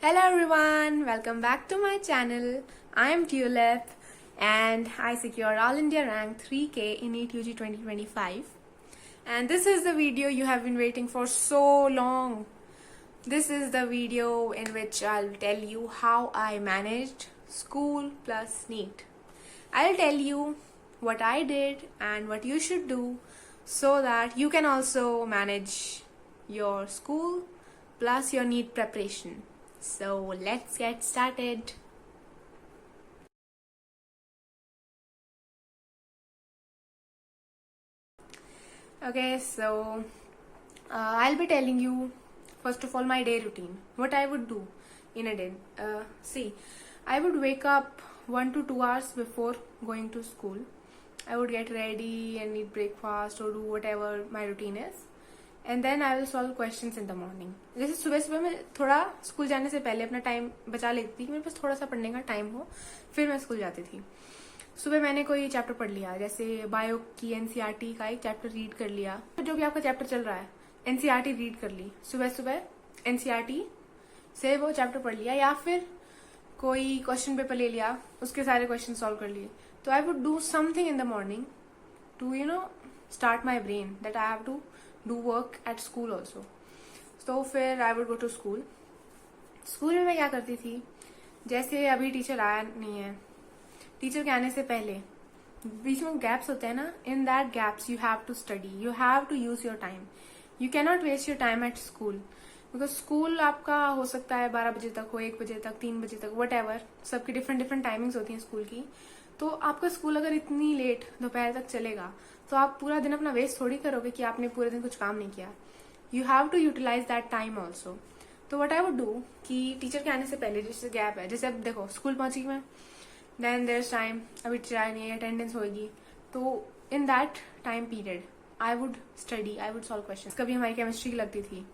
Hello everyone, welcome back to my channel. I am Tulip and I secured All India rank 3K in NEET UG 2025. And this is the video you have been waiting for so long. This is the video in which I'll tell you how I managed school plus NEET. I'll tell you what I did and what you should do so that you can also manage your school plus your NEET preparation. So let's get started. Okay, so I'll be telling you first of all my day routine. What I would do in a day. See, I would wake up 1 to 2 hours before going to school. I would get ready and eat breakfast or do whatever my routine is. And then I will solve questions in the morning. जैसे सुबह सुबह मैं थोड़ा school जाने से पहले अपना time बचा लेती थी कि मेरे पास थोड़ा सा पढ़ने का टाइम हो, फिर मैं स्कूल जाती थी. सुबह मैंने कोई चैप्टर पढ़ लिया, जैसे बायो की एनसीईआरटी का एक चैप्टर रीड कर लिया. जो भी आपका चैप्टर चल रहा है एनसीईआरटी रीड कर ली, सुबह सुबह एनसीईआरटी से वो चैप्टर पढ़ लिया, या फिर कोई क्वेश्चन पेपर ले लिया, उसके सारे क्वेश्चन सॉल्व कर लिए. तो I would do something in the morning to start my brain that I have to do work at school also. तो फिर I would go to school. School में मैं क्या करती थी, जैसे अभी टीचर आया नहीं है, टीचर के आने से पहले बीच में गैप्स होते हैं ना, in that gaps you have to study, you have to use your time. You can not waste your time at school, because school आपका हो सकता है 12 बजे तक हो, 1 बजे तक, 3 बजे तक, वट एवर. सबकी डिफरेंट डिफरेंट टाइमिंग्स होती हैं स्कूल की. तो आपका स्कूल अगर इतनी लेट दोपहर तक चलेगा तो आप पूरा दिन अपना वेस्ट थोड़ी करोगे कि आपने पूरे दिन कुछ काम नहीं किया. You have to utilize that time also. तो वट आई वुड डू कि टीचर के आने से पहले जैसे गैप है, जैसे अब देखो स्कूल पहुंची मैं, देन देयर इज टाइम, अभी टीचर आए नहीं है, अटेंडेंस होगी, तो in that time period I would study, I would solve question. कभी हमारी केमिस्ट्री लगती थी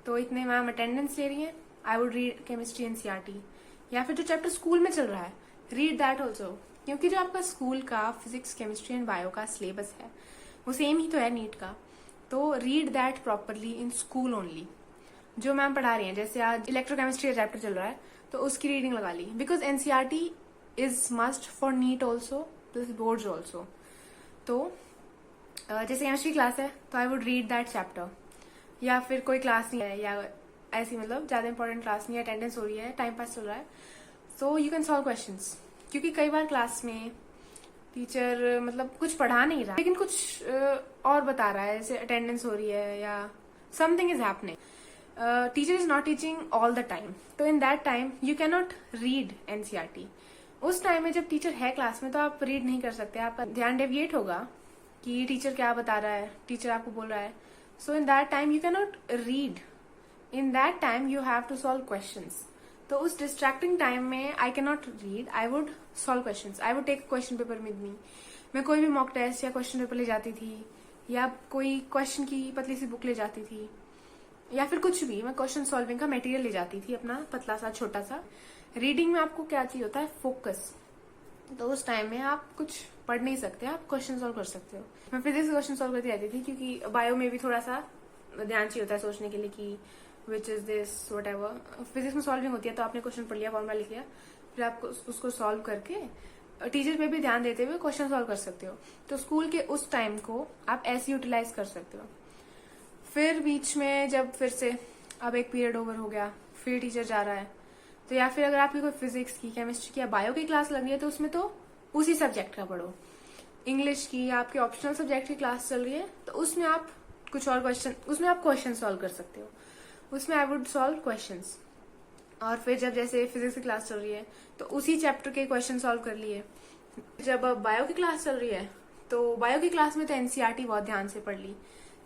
तो इतने मैम अटेंडेंस ले रही है, आई वुड रीड केमिस्ट्री एनसीईआरटी, या फिर जो चैप्टर स्कूल में चल रहा है रीड दैट ऑल्सो. क्योंकि जो आपका स्कूल का फिजिक्स केमिस्ट्री एंड बायो का सिलेबस है वो सेम ही तो है नीट का. तो read that properly in school only. जो मैम पढ़ा रही हैं, जैसे आज इलेक्ट्रोकेमिस्ट्री का चैप्टर चल रहा है तो उसकी रीडिंग लगा ली, because NCERT is must for NEET also plus boards also. तो जैसे केमिस्ट्री क्लास है तो I would read that chapter, या फिर कोई क्लास नहीं है या ऐसी मतलब ज्यादा इंपॉर्टेंट क्लास नहीं है, अटेंडेंस हो रही है, टाइम पास चल रहा है, so you can solve questions. क्योंकि कई बार क्लास में टीचर मतलब कुछ पढ़ा नहीं रहा लेकिन कुछ और बता रहा है, जैसे अटेंडेंस हो रही है या something is happening. Teacher is not teaching all the time, तो in that time you can not read NCERT. उस टाइम में जब टीचर है क्लास में तो आप रीड नहीं कर सकते, आपका ध्यान डेविएट होगा कि टीचर क्या बता रहा है, टीचर आपको बोल रहा है. So in that time you can not read, in that time you have to solve questions. तो उस डिस्ट्रैक्टिंग टाइम में I can not read, I would solve questions. I would take question paper with me. मैं कोई भी mock test या question paper ले जाती थी, या कोई क्वेश्चन की पतली सी बुक ले जाती थी, या फिर कुछ भी मैं क्वेश्चन सॉल्विंग का मटेरियल ले जाती थी अपना पतला सा छोटा सा. रीडिंग में आपको क्या चाहिए होता है, फोकस. तो उस टाइम में आप कुछ पढ़ नहीं सकते, आप क्वेश्चन सॉल्व कर सकते हो. मैं फिजिक्स क्वेश्चन सॉल्व करती रहती थी, क्योंकि बायो में भी थोड़ा सा ध्यान चाहिए होता है सोचने के लिए कि which is this what ever. Physics में सॉल्विंग होती है तो आपने क्वेश्चन पढ़ लिया, फॉर्मूला लिख लिया, फिर आप उसको सॉल्व करके टीचर पे भी ध्यान देते हुए क्वेश्चन सॉल्व कर सकते हो. तो स्कूल के उस टाइम को आप ऐसे यूटिलाइज कर सकते हो. फिर बीच में जब फिर से अब एक पीरियड ओवर हो गया, फिर टीचर जा रहा है, तो या फिर अगर आपकी कोई फिजिक्स की, केमिस्ट्री की या बायो की क्लास लग रही है तो उसमें तो उसी सब्जेक्ट का पढ़ो. इंग्लिश की या आपके ऑप्शनल सब्जेक्ट की क्लास चल रही है तो उसमें आप कुछ और क्वेश्चन, उसमें आप क्वेश्चन सॉल्व कर सकते हो, उसमें आई वुड सॉल्व क्वेश्चंस. और फिर जब जैसे फिजिक्स की क्लास चल रही है तो उसी चैप्टर के क्वेश्चन सॉल्व कर लिए. जब बायो की क्लास चल रही है तो बायो की क्लास में तो एनसीईआरटी बहुत ध्यान से पढ़ ली.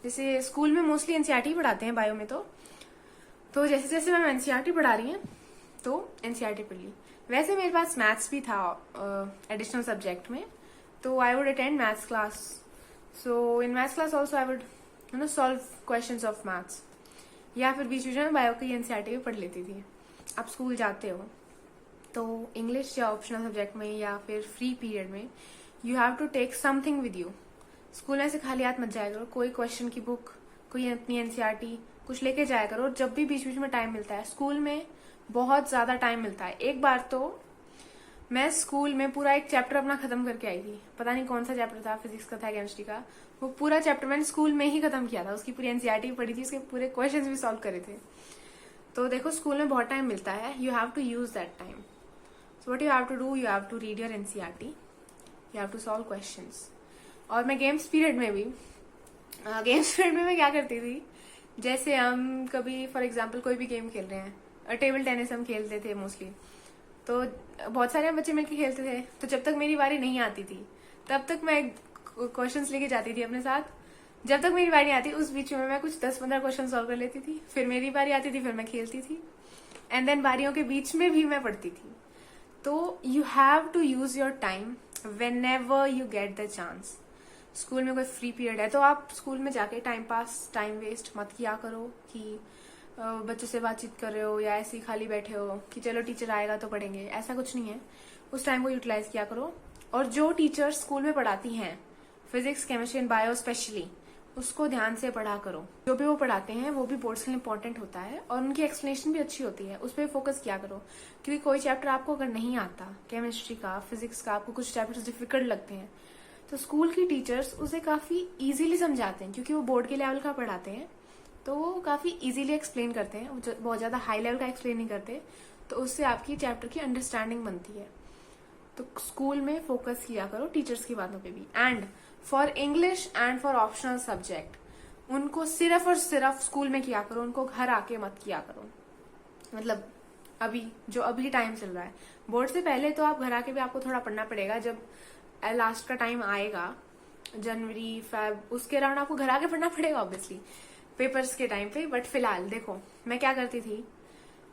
जैसे स्कूल में मोस्टली एनसीईआरटी पढ़ाते हैं बायो में, तो जैसे जैसे मैम एनसीईआरटी पढ़ा रही है तो एनसीईआरटी पढ़ ली. वैसे मेरे पास मैथ्स भी था एडिशनल सब्जेक्ट में, तो I would attend maths class. So in maths class also I would solve questions of maths, या फिर बीच बीच में बायो की एनसीईआरटी भी पढ़ लेती थी. आप स्कूल जाते हो तो इंग्लिश या ऑप्शनल सब्जेक्ट में या फिर फ्री पीरियड में you have to take something with you. School में से खाली हाथ मत जाया करो. कोई क्वेश्चन की बुक, कोई अपनी एनसीईआरटी, कुछ लेके जाया करो जब भी बीच बीच में टाइम मिलता है। स्कूल में बहुत ज्यादा टाइम मिलता है। एक बार तो मैं स्कूल में पूरा एक चैप्टर अपना खत्म करके आई थी, पता नहीं कौन सा चैप्टर था, फिजिक्स का था, केमिस्ट्री का। वो पूरा चैप्टर मैंने स्कूल में ही खत्म किया था, उसकी पूरी एनसीईआरटी पढ़ी थी, उसके पूरे क्वेश्चंस भी सॉल्व करे थे। तो देखो स्कूल में बहुत टाइम मिलता है, you have to use that time. So what you have to do, you have to read your NCERT, you have to solve questions. और मैं गेम्स पीरियड में भी गेम्स पीरियड में मैं क्या करती थी, जैसे हम कभी फॉर एग्जाम्पल कोई भी गेम खेल रहे हैं, टेबल टेनिस हम खेलते थे मोस्टली, तो बहुत सारे बच्चे मिलकर खेलते थे। तो जब तक मेरी बारी नहीं आती थी तब तक मैं क्वेश्चंस लेके जाती थी अपने साथ। जब तक मेरी बारी आती उस बीच में मैं कुछ 10-15 क्वेश्चन सॉल्व कर लेती थी, फिर मेरी बारी आती थी, फिर मैं खेलती थी, एंड देन बारियों के बीच में भी मैं पढ़ती थी। तो you have to use your time whenever you get the chance. School में कोई फ्री पीरियड है तो आप स्कूल में जाके टाइम पास, टाइम वेस्ट मत किया करो कि बच्चों से बातचीत कर रहे हो या ऐसे ही खाली बैठे हो कि चलो टीचर आएगा तो पढ़ेंगे, ऐसा कुछ नहीं है। उस टाइम को यूटिलाइज किया करो। और जो टीचर स्कूल में पढ़ाती हैं, physics, chemistry and bio specially, उसको ध्यान से पढ़ा करो। जो भी वो पढ़ाते हैं वो भी बोर्ड्स के लिए इंपॉर्टेंट होता है और उनकी एक्सप्लेनेशन भी अच्छी होती है, उस पर फोकस किया करो। क्योंकि कोई चैप्टर आपको अगर नहीं आता, केमिस्ट्री का, फिजिक्स का, आपको कुछ चैप्टर्स डिफिकल्ट लगते हैं, तो स्कूल की टीचर्स उसे काफी इजीली समझाते हैं, क्योंकि वो बोर्ड के लेवल का पढ़ाते हैं तो वो काफी इजीली एक्सप्लेन करते हैं, बहुत ज्यादा हाई लेवल का एक्सप्लेन नहीं करते, तो उससे आपकी चैप्टर की अंडरस्टैंडिंग बनती है। तो स्कूल में फोकस किया करो टीचर्स की बातों पे भी। And for English and for optional subject, उनको सिर्फ और सिर्फ स्कूल में किया करो, उनको घर आके मत किया करो। मतलब अभी टाइम चल रहा है, बोर्ड से पहले तो आप घर आके भी आपको थोड़ा पढ़ना पड़ेगा। जब लास्ट का टाइम आएगा, जनवरी, फेब, उसके अराउंड आपको घर आके पढ़ना पड़ेगा ऑब्वियसली, पेपर्स के टाइम पे। बट फिलहाल देखो मैं क्या करती थी,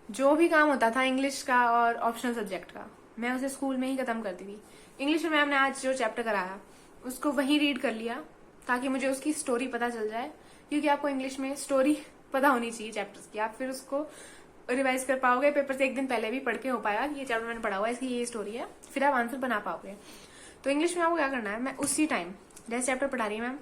जो भी काम होता था इंग्लिश का और ऑप्शनल सब्जेक्ट का, मैं उसे स्कूल में ही खत्म करती थी। इंग्लिश में मैम ने आज जो चैप्टर कराया उसको वहीं रीड कर लिया ताकि मुझे उसकी स्टोरी पता चल जाए, क्योंकि आपको इंग्लिश में स्टोरी पता होनी चाहिए चैप्टर्स की, आप फिर उसको रिवाइज कर पाओगे। पेपर से एक दिन पहले भी पढ़ के हो पाएगा कि ये चैप्टर मैंने पढ़ा हुआ है, इसकी ये स्टोरी है, फिर आप आंसर बना पाओगे। तो इंग्लिश में आपको क्या करना है, मैं उसी टाइम जैसे चैप्टर पढ़ा रही है मैम,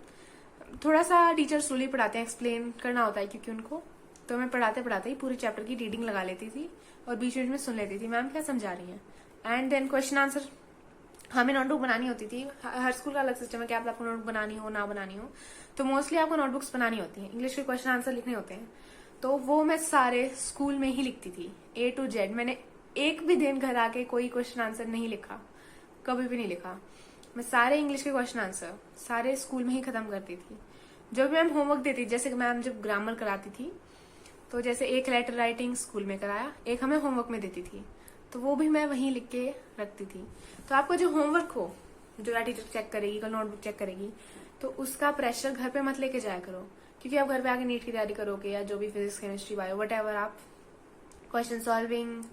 थोड़ा सा टीचर स्लोली पढ़ाते हैं, एक्सप्लेन करना होता है क्योंकि उनको, तो मैं पढ़ाते पढ़ाते ही पूरे चैप्टर की रीडिंग लगा लेती थी और बीच बीच में सुन लेती थी मैम क्या समझा रही है। एंड देन क्वेश्चन आंसर हमें नोटबुक बनानी होती थी। हर स्कूल का अलग सिस्टम है कि आपको नोटबुक बनानी हो ना बनानी हो, तो मोस्टली आपको नोटबुक्स बनानी होती है, इंग्लिश के क्वेश्चन आंसर लिखने होते हैं, तो वो मैं सारे स्कूल में ही लिखती थी A to Z। मैंने एक भी दिन घर आके कोई क्वेश्चन आंसर नहीं लिखा, कभी भी नहीं लिखा। मैं सारे इंग्लिश के क्वेश्चन आंसर सारे स्कूल में ही खत्म करती थी। जब मैम होमवर्क देती, जैसे मैम जब ग्रामर कराती थी, तो जैसे एक लेटर राइटिंग स्कूल में कराया, एक हमें होमवर्क में देती थी, तो वो भी मैं वहीं लिख के रखती थी। तो आपको जो होमवर्क हो, जो टीचर चेक करेगी, कल नोटबुक चेक करेगी, तो उसका प्रेशर घर पे मत लेके जाया करो, क्योंकि आप घर पे आके नीट की तैयारी करोगे या जो भी फिजिक्स, केमिस्ट्री, बायो, वट आप क्वेश्चन सॉल्विंग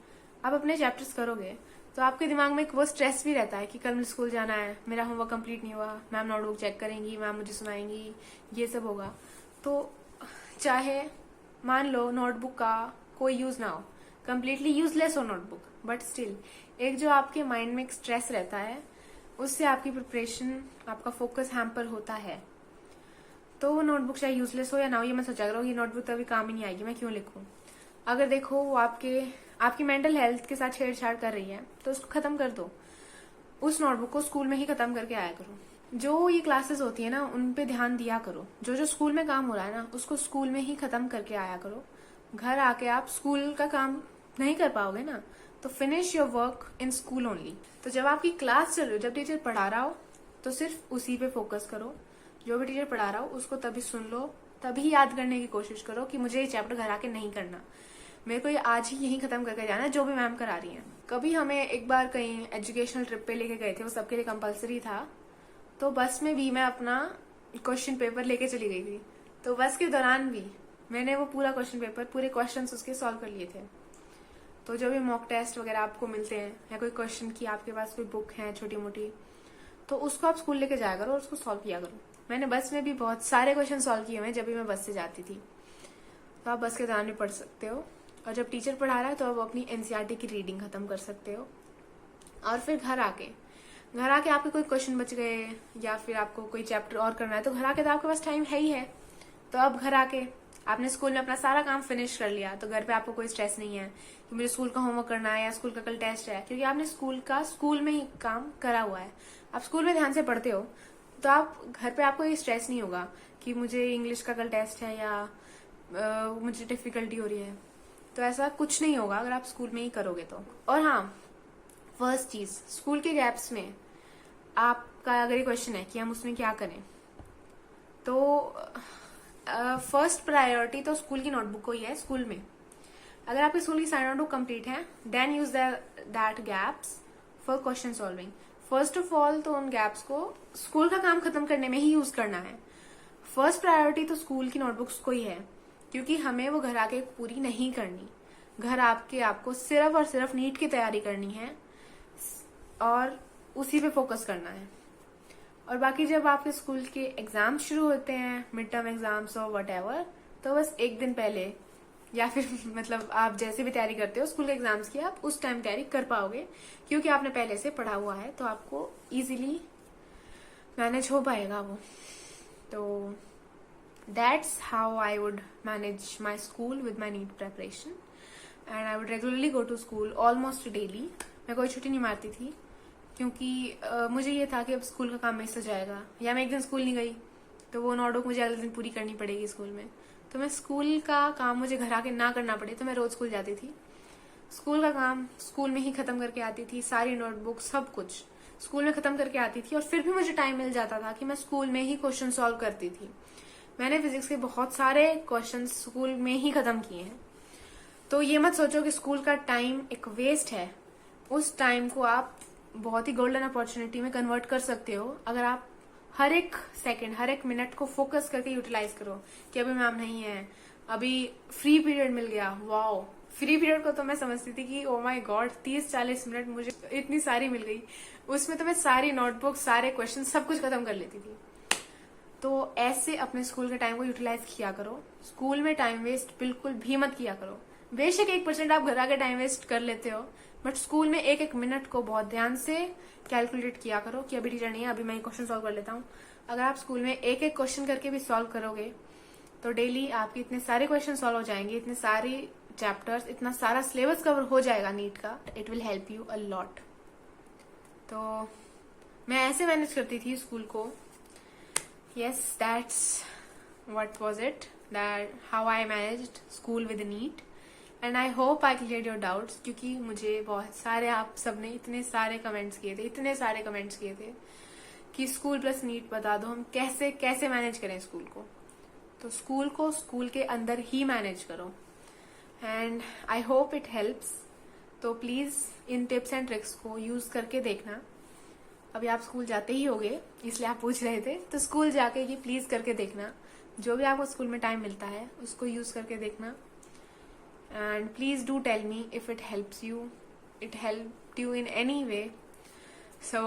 आप अपने चैप्टर्स करोगे, तो आपके दिमाग में एक वो स्ट्रेस भी रहता है कि कल मुझे स्कूल जाना है, मेरा होमवर्क कंप्लीट नहीं हुआ, मैम नोटबुक चेक करेंगी, मैम मुझे सुनाएंगी, ये सब होगा। तो चाहे मान लो नोटबुक का कोई यूज ना हो, कंप्लीटली यूजलेस हो नोटबुक, बट स्टिल एक जो आपके माइंड में एक स्ट्रेस रहता है, उससे आपकी प्रिपरेशन, आपका फोकस हैम्पर होता है। तो वो नोटबुक चाहे यूजलेस हो या ना हो, ये मैं सोचा करो कि नोटबुक तो अभी काम ही नहीं आएगी, मैं क्यों लिखूं। अगर देखो वो आपकी मेंटल हेल्थ के साथ छेड़छाड़ कर रही है तो उसको खत्म कर दो। उस नोटबुक को स्कूल में ही खत्म करके आया करो। जो ये क्लासेस होती है ना, उन पे ध्यान दिया करो। जो जो स्कूल में काम हो रहा है ना, उसको स्कूल में ही खत्म करके आया करो। घर आके आप स्कूल का काम नहीं कर पाओगे ना, तो finish your work in school only. तो जब आपकी क्लास चल रही हो, जब टीचर पढ़ा रहा हो, तो सिर्फ उसी पे फोकस करो। जो भी टीचर पढ़ा रहा हो उसको तभी सुन लो, तभी याद करने की कोशिश करो कि मुझे ये चैप्टर घर आके नहीं करना, मेरे को ये आज ही यही खत्म करके जाना है जो भी मैम करा रही है। कभी हमें एक बार कहीं एजुकेशनल ट्रिप पे लेके गए थे, वो सबके लिए कंपलसरी था, तो बस में भी मैं अपना क्वेश्चन पेपर लेके चली गई थी। तो बस के दौरान भी मैंने वो पूरा क्वेश्चन पेपर, पूरे क्वेश्चन उसके सॉल्व कर लिए थे। तो जो भी मॉक टेस्ट वगैरह आपको मिलते हैं या कोई क्वेश्चन की आपके पास कोई बुक है छोटी मोटी, तो उसको आप स्कूल लेके जाया करो और उसको सॉल्व किया करो। मैंने बस में भी बहुत सारे क्वेश्चन सॉल्व किए हुए जब भी मैं बस से जाती थी। तो आप बस के दौरान भी पढ़ सकते हो, और जब टीचर पढ़ा रहा है तो आप अपनी एनसीईआरटी की रीडिंग खत्म कर सकते हो। और फिर घर आके आपके कोई क्वेश्चन बच गए या फिर आपको कोई चैप्टर और करना है, तो घर आके तो आपके पास टाइम है ही है, तो आप घर आके आपने स्कूल में अपना सारा काम फिनिश कर लिया तो घर पे आपको कोई स्ट्रेस नहीं है कि मुझे स्कूल का होमवर्क करना है या स्कूल का कल टेस्ट है, क्योंकि आपने स्कूल में ही काम करा हुआ है। आप स्कूल में ध्यान से पढ़ते हो तो आप घर पे आपको ये स्ट्रेस नहीं होगा कि मुझे इंग्लिश का कल टेस्ट है या मुझे डिफिकल्टी हो रही है। तो ऐसा कुछ नहीं होगा अगर आप स्कूल में ही करोगे तो। और हाँ, फर्स्ट चीज, स्कूल के गैप्स में आपका अगर ये क्वेश्चन है कि हम उसमें क्या करें, तो फर्स्ट प्रायोरिटी तो स्कूल की नोटबुक को ही है। स्कूल में अगर आपके स्कूल की सारी नोटबुक कंप्लीट है, then use that gaps for question solving. First of all तो उन गैप्स को स्कूल का काम खत्म करने में ही यूज करना है। फर्स्ट प्रायोरिटी तो स्कूल की नोटबुक्स को ही है, क्योंकि हमें वो घर आके पूरी नहीं करनी। घर आपको सिर्फ और सिर्फ नीट की तैयारी करनी है और उसी पे फोकस करना है। और बाकी जब आपके स्कूल के एग्जाम शुरू होते हैं, मिड टर्म एग्जाम्स और व्हाटएवर, तो बस एक दिन पहले या फिर मतलब आप जैसे भी तैयारी करते हो स्कूल के एग्जाम्स की, आप उस टाइम तैयारी कर पाओगे क्योंकि आपने पहले से पढ़ा हुआ है, तो आपको इजीली मैनेज हो पाएगा वो। तो that's how I would manage my school with my NEET preparation, and I would regularly go to school almost daily. मैं कोई छुट्टी नहीं मारती थी क्योंकि मुझे ये था कि अब स्कूल का काम मिस हो जाएगा, या मैं एक दिन स्कूल नहीं गई तो वो नोटबुक मुझे अगले दिन पूरी करनी पड़ेगी स्कूल में। तो मैं स्कूल का काम मुझे घर आके ना करना पड़े, तो मैं रोज स्कूल जाती थी। स्कूल का काम स्कूल में ही खत्म करके आती थी, सारी नोटबुक सब कुछ स्कूल में खत्म करके आती थी। और फिर भी मुझे टाइम मिल जाता था कि मैं स्कूल में ही क्वेश्चन सॉल्व करती थी। मैंने फिजिक्स के बहुत सारे क्वेश्चन स्कूल में ही खत्म किए हैं। तो ये मत सोचो कि स्कूल का टाइम एक वेस्ट है। उस टाइम को आप बहुत ही गोल्डन अपॉर्चुनिटी में कन्वर्ट कर सकते हो अगर आप हर एक सेकंड, हर एक मिनट को फोकस करके यूटिलाइज करो कि अभी मैम नहीं है, अभी फ्री पीरियड मिल गया। वाओ, फ्री पीरियड को तो मैं समझती थी कि ओ माय गॉड 30-40 मिनट मुझे इतनी सारी मिल गई, उसमें तो मैं सारी नोटबुक, सारे क्वेश्चन, सब कुछ खत्म कर लेती थी। तो ऐसे अपने स्कूल के टाइम को यूटिलाइज किया करो। स्कूल में टाइम वेस्ट बिल्कुल भी मत किया करो। बेशक 1% आप घर आके टाइम वेस्ट कर लेते हो, बट स्कूल में एक एक मिनट को बहुत ध्यान से कैलकुलेट किया करो कि अभी टीचर नहीं है, अभी मैं क्वेश्चन सॉल्व कर लेता हूँ। अगर आप स्कूल में एक एक क्वेश्चन करके भी सॉल्व करोगे तो डेली आपके इतने सारे क्वेश्चन सॉल्व हो जाएंगे, इतने सारे चैप्टर्स, इतना सारा सिलेबस कवर हो जाएगा नीट का। It will help you a lot. तो मैं ऐसे मैनेज करती थी स्कूल को। Yes, that's what was it, that how I managed school with NEET, and I hope I clear your doubts. क्योंकि मुझे बहुत सारे, आप सबने इतने सारे कमेंट्स किए थे कि स्कूल प्लस नीट बता दो, हम कैसे कैसे मैनेज करें स्कूल को। तो स्कूल को स्कूल के अंदर ही मैनेज करो, and I hope it helps. तो प्लीज इन टिप्स एंड ट्रिक्स को यूज करके देखना। अभी आप स्कूल जाते ही होगे इसलिए आप पूछ रहे थे, तो स्कूल जाके ही प्लीज करके देखना। जो भी आपको स्कूल में टाइम मिलता है उसको यूज करके देखना, and please do tell me if it helped you in any way. So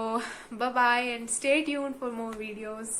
bye bye and stay tuned for more videos.